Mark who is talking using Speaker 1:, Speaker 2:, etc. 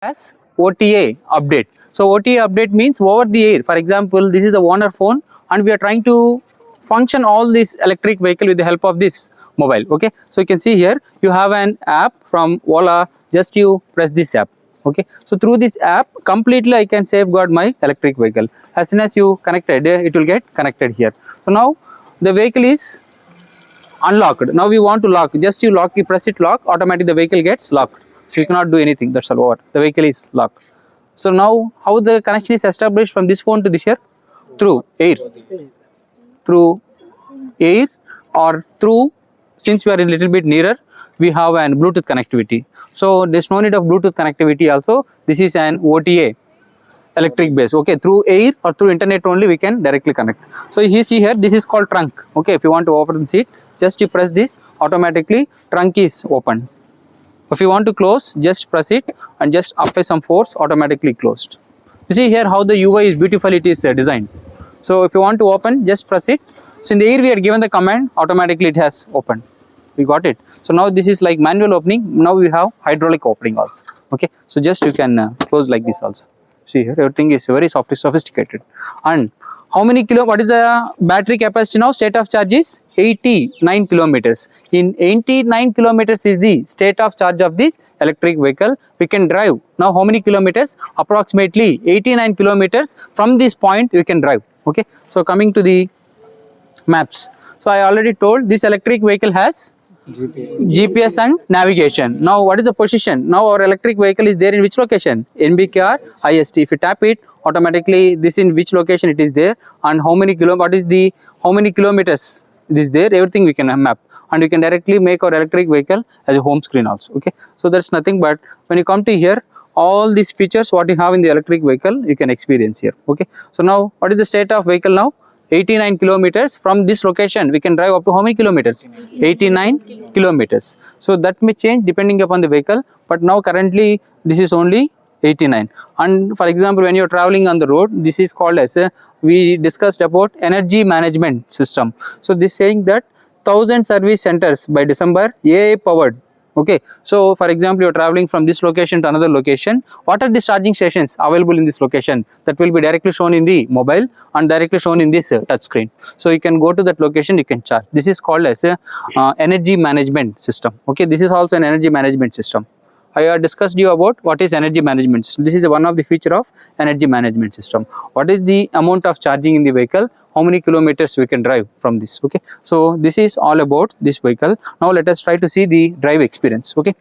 Speaker 1: as OTA update. So OTA update means over the air. For example, this is the owner phone and we are trying to function all this electric vehicle with the help of this mobile. Okay, so you can see here you have an app from OLA. Just you press this app. Okay, so through this app completely I can safeguard my electric vehicle. As soon as you connected, it will get connected here. So now the vehicle is unlocked. Now we want to lock, just you lock, you press it lock, automatically the vehicle gets locked. So you cannot do anything, that's all over. The vehicle is locked. So now how the connection is established from this phone to this here? Through air. Through air or through, since we are a little bit nearer, we have an Bluetooth connectivity. So there's no need of Bluetooth connectivity also. This is an OTA electric base. Okay, through air or through internet only we can directly connect. So you see here, this is called trunk. Okay, if you want to open the seat, just you press this, automatically trunk is open. If you want to close, just press it and just apply some force, automatically closed. You see here how the UI is beautiful, it is designed. So if you want to open, just press it. So in the air we are given the command, automatically it has opened. We got it. So now this is like manual opening. Now we have hydraulic opening also. Okay, so just you can close like this also. See here, everything is very sophisticated. And how many what is the battery capacity now? State of charge is 89 kilometers. In 89 kilometers is the state of charge of this electric vehicle. We can drive now how many kilometers? Approximately 89 kilometers. From this point we can drive. Okay, so coming to the maps. So I already told this electric vehicle has GPS and navigation. Now what is the position? Now our electric vehicle is there in which location? NBK or IST. If you tap it, automatically this in which location it is there and how many kilometers it is there, everything we can map, and we can directly make our electric vehicle as a home screen also. Okay, so that's nothing but when you come to here, all these features what you have in the electric vehicle you can experience here. Okay, so now what is the state of vehicle now? 89 kilometers. From this location we can drive up to how many kilometers? 89 kilometers. So that may change depending upon the vehicle, but now currently this is only 89. And for example, when you are traveling on the road, this is called as we discussed about energy management system. So this saying that 1000 service centers by December AI powered. Okay, so for example, you are traveling from this location to another location. What are the charging stations available in this location? That will be directly shown in the mobile and directly shown in this touch screen. So you can go to that location, you can charge. This is called as a energy management system. Okay, this is also an energy management system. I have discussed you about what is energy management system. This is one of the feature of energy management system. What is the amount of charging in the vehicle? How many kilometers we can drive from this? Okay, so this is all about this vehicle. Now let us try to see the drive experience. Okay.